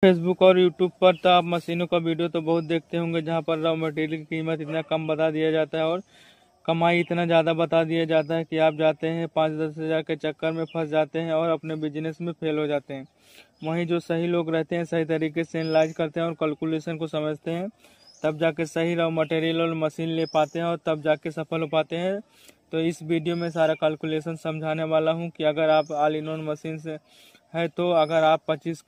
Facebook और YouTube पर तो आप मशीनों का वीडियो तो बहुत देखते होंगे, जहां पर रॉ मटेरियल की कीमत इतना कम बता दिया जाता है और कमाई इतना ज़्यादा बता दिया जाता है कि आप जाते हैं 5-10 हज़ार के चक्कर में फंस जाते हैं और अपने बिजनेस में फेल हो जाते हैं। वहीं जो सही लोग रहते हैं, सही तरीके से एनालाइज करते हैं और कैलकुलेशन को समझते हैं, तब जाके सही रॉ मटेरियल और मशीन ले पाते हैं और तब जाके सफल हो पाते हैं। तो इस वीडियो में सारा कैलकुलेशन समझाने वाला हूं कि अगर आप ऑल इन वन मशीन से है तो अगर आप 25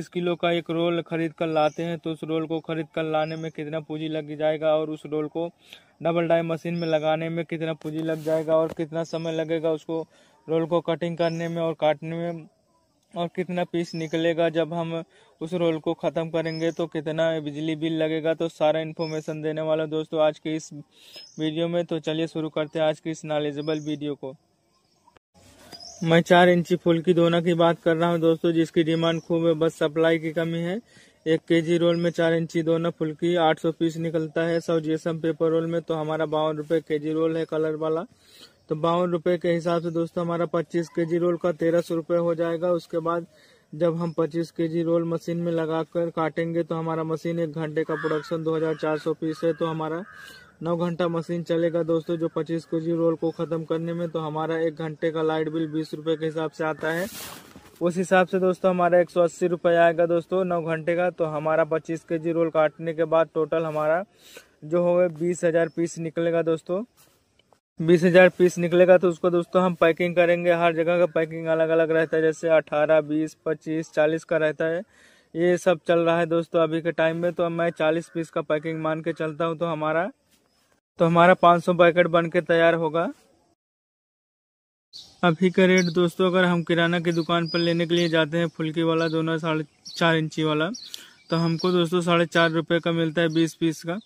किलो का एक रोल खरीद कर लाते हैं तो उस रोल को खरीद कर लाने में कितना पूंजी लग जाएगा और उस रोल को डबल डाई मशीन में लगाने में कितना पूंजी लग जाएगा और कितना समय लगेगा उसको रोल को कटिंग करने में और काटने में, और कितना पीस निकलेगा जब हम उस रोल को ख़त्म करेंगे, तो कितना बिजली बिल लगेगा। तो सारा इन्फॉर्मेशन देने वाला दोस्तों आज के इस वीडियो में। तो चलिए शुरू करते हैं आज की इस नॉलेजेबल वीडियो को। मैं 4 इंची फुल्की दोना की बात कर रहा हूं दोस्तों, जिसकी डिमांड खूब है, बस सप्लाई की कमी है। 1 केजी रोल में 4 इंची दोना फुल्की 800 पीस निकलता है। 100 GSM पेपर रोल में तो हमारा 52 रुपये केजी रोल है कलर वाला। तो 52 रुपये के हिसाब से दोस्तों हमारा 25 केजी रोल का 1300 रुपये हो जाएगा। उसके बाद जब हम 25 केजी रोल मशीन में लगाकर काटेंगे तो हमारा मशीन 1 घंटे का प्रोडक्शन 2400 पीस है, तो हमारा 9 घंटा मशीन चलेगा दोस्तों जो 25 केजी रोल को ख़त्म करने में। तो हमारा 1 घंटे का लाइट बिल 20 रुपये के हिसाब से आता है। उस हिसाब से दोस्तों हमारा 180 रुपये आएगा दोस्तों 9 घंटे का। तो हमारा 25 केजी रोल काटने के बाद टोटल हमारा जो होगा 20,000 पीस निकलेगा दोस्तों। 20,000 पीस निकलेगा तो उसको दोस्तों हम पैकिंग करेंगे। हर जगह का पैकिंग अलग अलग रहता है, जैसे 18, 20, 25, 40 का रहता है। ये सब चल रहा है दोस्तों अभी के टाइम में। तो अब मैं 40 पीस का पैकिंग मान के चलता हूँ। तो हमारा 500 पैकेट बन के तैयार होगा। अभी का रेट दोस्तों, अगर हम किराना की दुकान पर लेने के लिए जाते हैं फुल्की वाला दोनों 4.5 इंची वाला, तो हमको दोस्तों 4.5 रुपये का मिलता है 20 पीस का।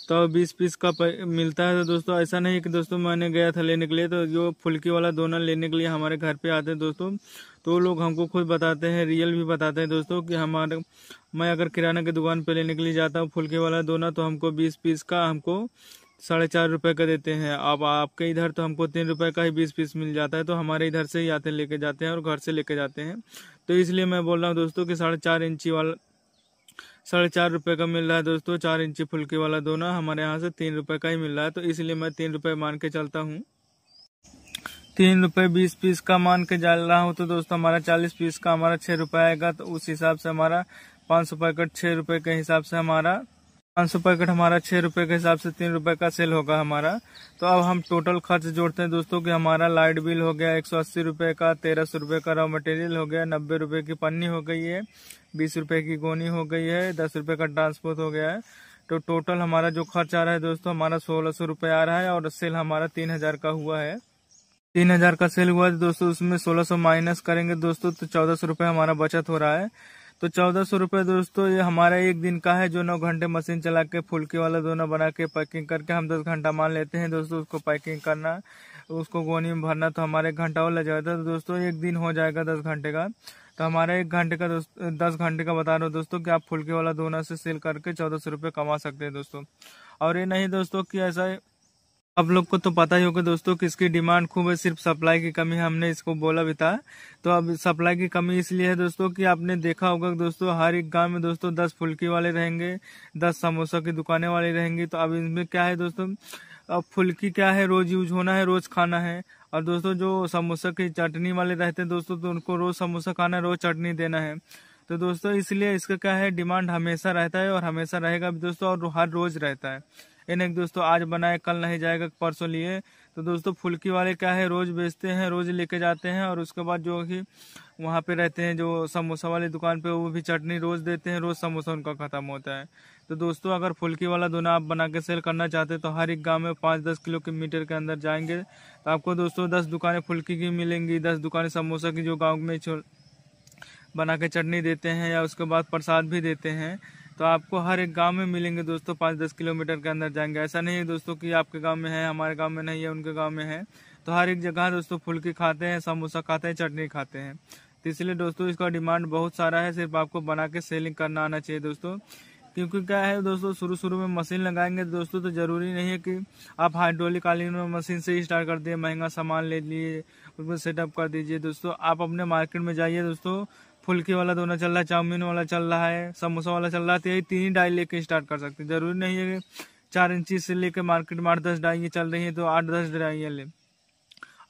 तो 20 पीस का मिलता है। तो दोस्तों ऐसा नहीं कि दोस्तों मैंने गया था लेने के लिए, तो जो फुल्की वाला दोना लेने के लिए हमारे घर पे आते हैं दोस्तों, तो वो लोग हमको खुद बताते हैं, रियल भी बताते हैं दोस्तों कि मैं अगर किराना की दुकान पे लेने के लिए जाता हूँ फुल्की वाला दोना, तो हमको 20 पीस का हमको 4.5 रुपये का देते हैं। अब आपके इधर तो हमको 3 रुपये का ही 20 पीस मिल जाता है। तो हमारे इधर से ही आते लेके जाते हैं और घर से लेके जाते हैं। तो इसलिए मैं बोल रहा हूँ दोस्तों कि 4.5 इंची वाला 4.5 रुपये का मिल रहा है दोस्तों। 4 इंची फुल्की वाला दोना हमारे यहाँ से 3 रुपये का ही मिल रहा है। तो इसलिए मैं 3 रुपये मान के चलता हूँ। 3 रुपये 20 पीस का मान के चल रहा हूँ। तो दोस्तों हमारा 40 पीस का हमारा 6 रुपये आएगा। तो उस हिसाब से हमारा 500 पैकेट 6 रुपये के हिसाब से हमारा 500 पैकेट हमारा 6 रुपये के हिसाब से 3 रुपये का सेल होगा हमारा। तो अब हम टोटल खर्च जोड़ते हैं दोस्तों कि हमारा लाइट बिल हो गया 180 रुपये का, 1300 रुपये का रॉ मटेरियल हो गया, 90 रुपये की पन्नी हो गई है, 20 रुपये की गोनी हो गई है, 10 रुपये का ट्रांसपोर्ट हो गया है। तो टोटल हमारा जो खर्च आ रहा है दोस्तों हमारा 1600 रुपये आ रहा है और सेल हमारा 3000 का हुआ है। 3000 का सेल हुआ है दोस्तों, उसमें 1600 माइनस करेंगे दोस्तों तो 1400 रुपये हमारा बचत हो रहा है। तो 1400 रुपये दोस्तों ये हमारा एक दिन का है, जो 9 घंटे मशीन चला के फुल्की वाला दोना बना के पैकिंग करके हम 10 घंटा मान लेते हैं दोस्तों। उसको पैकिंग करना, उसको गोनी में भरना, तो हमारे 1 घंटा और लग जाता है। तो दोस्तों एक दिन हो जाएगा 10 घंटे का। तो हमारा 1 घंटे का 10 घंटे का बता रहा हूँ दोस्तों कि आप फुल्की वाला दोना से सेल करके 1400 रुपये कमा सकते हैं दोस्तों। और ये नहीं दोस्तों कि ऐसा आप लोग को तो पता ही होगा दोस्तों कि इसकी डिमांड खूब है, सिर्फ सप्लाई की कमी है, हमने इसको बोला भी था। तो अब सप्लाई की कमी इसलिए है दोस्तों कि आपने देखा होगा दोस्तों हर एक गांव में दोस्तों 10 फुल्की वाले रहेंगे, 10 समोसा की दुकानें वाले रहेंगी। तो अब इनमें क्या है दोस्तों, अब फुल्की क्या है, रोज यूज होना है, रोज खाना है। और दोस्तों जो समोसा की चटनी वाले रहते हैं दोस्तों, तो उनको रोज समोसा खाना है, रोज चटनी देना है। तो दोस्तों इसलिए इसका क्या है, डिमांड हमेशा रहता है और हमेशा रहेगा भी दोस्तों, और हर रोज रहता है। ये नहीं दोस्तों आज बनाए कल नहीं जाएगा, परसों लिए। तो दोस्तों फुल्की वाले क्या है, रोज बेचते हैं, रोज लेके जाते हैं। और उसके बाद जो कि वहाँ पे रहते हैं जो समोसा वाली दुकान पे, वो भी चटनी रोज देते हैं, रोज समोसा उनका खत्म होता है। तो दोस्तों अगर फुल्की वाला दोना आप बना के सेल करना चाहते हैं तो हर एक गांव में 5-10 किलोमीटर के अंदर जाएंगे तो आपको दोस्तों 10 दुकानें फुल्की की मिलेंगी, 10 दुकानें समोसा की, जो गाँव में बना के चटनी देते हैं या उसके बाद प्रसाद भी देते हैं। तो आपको हर एक गांव में मिलेंगे दोस्तों, 5-10 किलोमीटर के अंदर जाएंगे। ऐसा नहीं है दोस्तों कि आपके गांव में है, हमारे गांव में नहीं है, उनके गांव में है। तो हर एक जगह दोस्तों फुल्की खाते हैं, समोसा खाते हैं, चटनी खाते हैं। तो इसलिए दोस्तों इसका डिमांड बहुत सारा है, सिर्फ आपको बना के सेलिंग करना आना चाहिए दोस्तों। क्योंकि क्या है दोस्तों, शुरू में मशीन लगाएंगे दोस्तों तो जरूरी नहीं है कि आप हाइड्रोलिक ऑयल मशीन से ही स्टार्ट कर दिए, महंगा सामान ले लिए, उसमें सेटअप कर दीजिए दोस्तों। आप अपने मार्केट में जाइए दोस्तों, फुल्की वाला दोना चल रहा है, चाउमीन वाला चल रहा है, समोसा वाला चल रहा है, तो यही 3 ही डाई लेके स्टार्ट कर सकते हैं। जरूरी नहीं है कि 4 इंची से लेके मार्केट में 8-10 डाइयाँ चल रही हैं तो 8-10 डाइयाँ ले।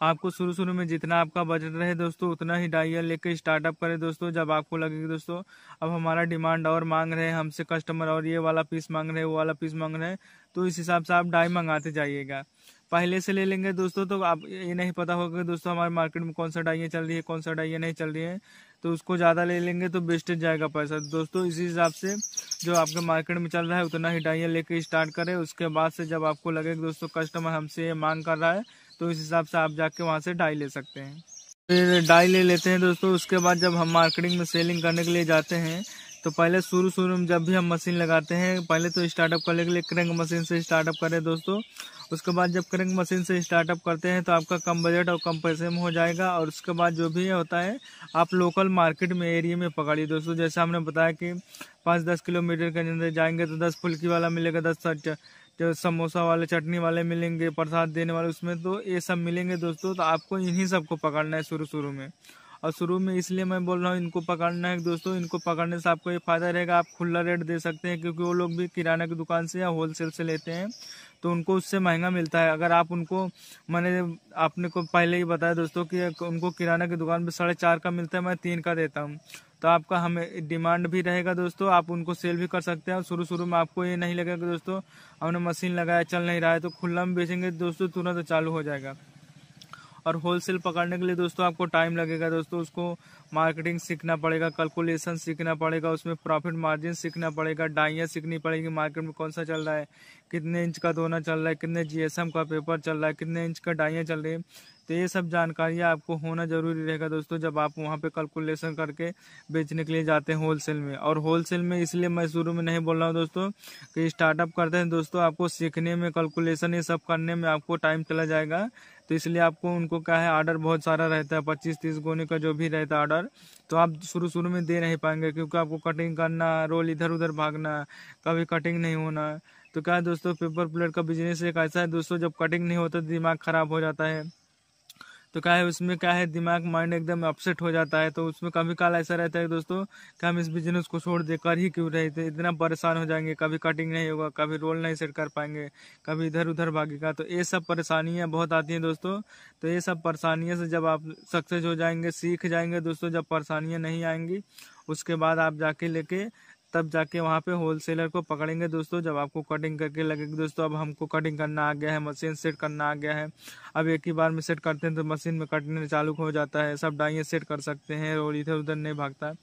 आपको शुरू में जितना आपका बजट रहे दोस्तों उतना ही डाइया लेके स्टार्टअप करें दोस्तों। जब आपको लगेगा दोस्तों अब हमारा डिमांड और मांग रहे हैं हमसे कस्टमर, और ये वाला पीस मांग रहे हैं, वो वाला पीस मांग रहे हैं, तो इस हिसाब से आप डाई मंगाते जाइएगा। पहले से ले लेंगे दोस्तों तो आप ये नहीं पता होगा दोस्तों हमारे मार्केट में कौन सा डाइयाँ चल रही है, कौन सा डाइयाँ नहीं चल रही है, तो उसको ज़्यादा ले लेंगे तो वेस्टेज जाएगा पैसा दोस्तों। इसी हिसाब से जो आपके मार्केट में चल रहा है उतना ही डाइयाँ लेके स्टार्ट करें। उसके बाद से जब आपको लगे दोस्तों कस्टमर हमसे ये मांग कर रहा है तो इस हिसाब से आप जाके वहाँ से डाई ले सकते हैं। फिर डाई ले लेते हैं दोस्तों। उसके बाद जब हम मार्केटिंग में सेलिंग करने के लिए जाते हैं तो पहले शुरू में जब भी हम मशीन लगाते हैं पहले तो स्टार्टअप करने के लिए क्रैंक मशीन से स्टार्टअप करें दोस्तों। उसके बाद जब क्रैंक मशीन से स्टार्टअप करते हैं तो आपका कम बजट और कम पैसे में हो जाएगा। और उसके बाद जो भी होता है आप लोकल मार्केट में एरिया में पकड़िए दोस्तों। जैसे हमने बताया कि 5-10 किलोमीटर के अंदर जाएंगे तो 10 फुल्की वाला मिलेगा, 10 जो समोसा वाले चटनी वाले मिलेंगे, प्रसाद देने वाले, उसमें तो ये सब मिलेंगे दोस्तों। तो आपको इन्हीं सबको पकड़ना है शुरू में। और शुरू में इसलिए मैं बोल रहा हूँ इनको पकड़ना है दोस्तों। इनको पकड़ने से आपको ये फायदा रहेगा, आप खुला रेट दे सकते हैं क्योंकि वो लोग भी किराना की दुकान से या होलसेल से लेते हैं तो उनको उससे महंगा मिलता है। अगर आप उनको, मैंने आपने को पहले ही बताया दोस्तों कि उनको किराना की दुकान पे 4.5 का मिलता है, मैं 3 का देता हूँ, तो आपका हमें डिमांड भी रहेगा दोस्तों, आप उनको सेल भी कर सकते हैं। और शुरू में आपको ये नहीं लगेगा दोस्तों हमने मशीन लगाया चल नहीं रहा है तो खुला में बेचेंगे दोस्तों तुरंत चालू हो जाएगा। और होलसेल पकड़ने के लिए दोस्तों आपको टाइम लगेगा दोस्तों। उसको मार्केटिंग सीखना पड़ेगा, कैलकुलेशन सीखना पड़ेगा, उसमें प्रॉफिट मार्जिन सीखना पड़ेगा, डाइयाँ सीखनी पड़ेगी, मार्केट में कौन सा चल रहा है, कितने इंच का दोना चल रहा है, कितने जीएसएम का पेपर चल रहा है, कितने इंच का डाइयाँ चल रही है। तो ये सब जानकारियाँ आपको होना जरूरी रहेगा दोस्तों जब आप वहाँ पे कैलकुलेशन करके बेचने के लिए जाते हैं होलसेल में। और होलसेल में इसलिए मैं शुरू में नहीं बोल रहा हूँ दोस्तों कि स्टार्टअप करते हैं दोस्तों, आपको सीखने में, कैलकुलेशन ये सब करने में आपको टाइम चला जाएगा। तो इसलिए आपको उनको क्या है ऑर्डर बहुत सारा रहता है, 25-30 गोने का जो भी रहता है ऑर्डर, तो आप शुरू में दे नहीं पाएंगे क्योंकि आपको कटिंग करना, रोल इधर उधर भागना, कभी कटिंग नहीं होना। तो क्या है दोस्तों पेपर प्लेट का बिजनेस एक ऐसा है दोस्तों जब कटिंग नहीं होता दिमाग खराब हो जाता है। तो क्या है उसमें क्या है दिमाग माइंड एकदम अपसेट हो जाता है। तो उसमें कभी काल ऐसा रहता है दोस्तों कि हम इस बिजनेस को छोड़ दे कर ही क्यों रहे थे, इतना परेशान हो जाएंगे, कभी कटिंग नहीं होगा, कभी रोल नहीं सेट कर पाएंगे, कभी इधर उधर भागेगा। तो ये सब परेशानियां बहुत आती हैं दोस्तों। तो ये सब परेशानियों से जब आप सक्सेस हो जाएंगे, सीख जाएंगे दोस्तों, जब परेशानियां नहीं आएंगी उसके बाद आप जाके लेके तब जाके वहाँ पे होलसेलर को पकड़ेंगे दोस्तों। जब आपको कटिंग करके लगेगा दोस्तों अब हमको कटिंग करना आ गया है, मशीन सेट करना आ गया है, अब एक ही बार में सेट करते हैं तो मशीन में कटने चालू हो जाता है, सब डाइयाँ सेट कर सकते हैं और इधर उधर नहीं भागता।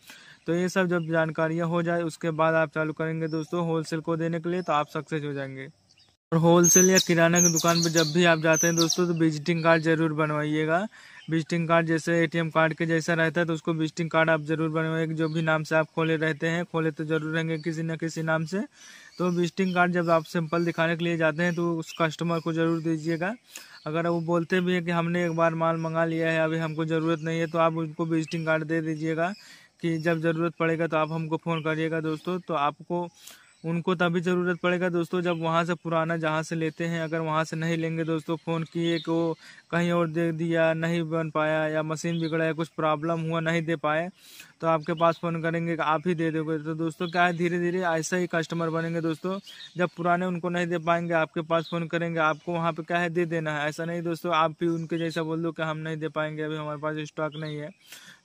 तो ये सब जब जानकारियाँ हो जाए उसके बाद आप चालू करेंगे दोस्तों होलसेल को देने के लिए, तो आप सक्सेस हो जाएंगे। और होलसेल या किराना की दुकान पर जब भी आप जाते हैं दोस्तों तो विजिटिंग कार्ड जरूर बनवाइएगा। विजिटिंग कार्ड जैसे एटीएम कार्ड के जैसा रहता है तो उसको विजिटिंग कार्ड आप जरूर बनवाइएगा। जो भी नाम से आप खोले रहते हैं, खोले तो जरूर रहेंगे किसी न किसी नाम से। तो विजिटिंग कार्ड जब आप सैंपल दिखाने के लिए जाते हैं तो उस कस्टमर को जरूर दीजिएगा। अगर वो बोलते भी है कि हमने एक बार माल मंगा लिया है अभी हमको ज़रूरत नहीं है, तो आप उनको विजिटिंग कार्ड दे दीजिएगा कि जब ज़रूरत पड़ेगा तो आप हमको फ़ोन करिएगा दोस्तों। तो आपको उनको तभी ज़रूरत पड़ेगा दोस्तों जब वहाँ से पुराना जहाँ से लेते हैं, अगर वहाँ से नहीं लेंगे दोस्तों, फ़ोन किए कि वो कहीं और दे दिया, नहीं बन पाया, या मशीन बिगड़ा या कुछ प्रॉब्लम हुआ नहीं दे पाए, तो आपके पास फ़ोन करेंगे कि आप ही दे दोगे। तो दोस्तों क्या है धीरे धीरे ऐसा ही कस्टमर बनेंगे दोस्तों। जब पुराने उनको नहीं दे पाएंगे आपके पास फ़ोन करेंगे, आपको वहाँ पे क्या है दे देना है। ऐसा नहीं दोस्तों आप भी उनके जैसा बोल दो कि हम नहीं दे पाएंगे, अभी हमारे पास स्टॉक नहीं है,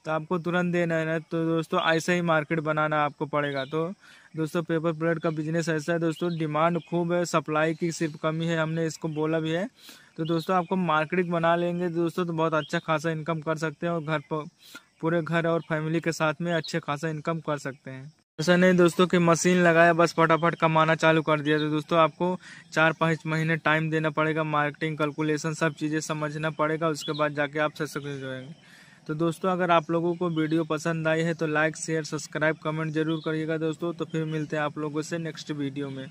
तो आपको तुरंत देना है ना। तो दोस्तों ऐसा ही मार्केट बनाना आपको पड़ेगा। तो दोस्तों पेपर प्लेट का बिजनेस ऐसा है दोस्तों, डिमांड खूब है, सप्लाई की सिर्फ कमी है, हमने इसको बोला भी है। तो दोस्तों आपको मार्केटिंग बना लेंगे दोस्तों तो बहुत अच्छा खासा इनकम कर सकते हैं और घर पर पूरे घर और फैमिली के साथ में अच्छे खासा इनकम कर सकते हैं। ऐसा नहीं दोस्तों कि मशीन लगाया बस फटाफट कमाना चालू कर दिया। तो दोस्तों आपको 4-5 महीने टाइम देना पड़ेगा, मार्केटिंग कैलकुलेशन सब चीज़ें समझना पड़ेगा, उसके बाद जाके आप सक्सेस हो जाएंगे। तो दोस्तों अगर आप लोगों को वीडियो पसंद आई है तो लाइक शेयर सब्सक्राइब कमेंट जरूर करिएगा दोस्तों। तो फिर मिलते हैं आप लोगों से नेक्स्ट वीडियो में।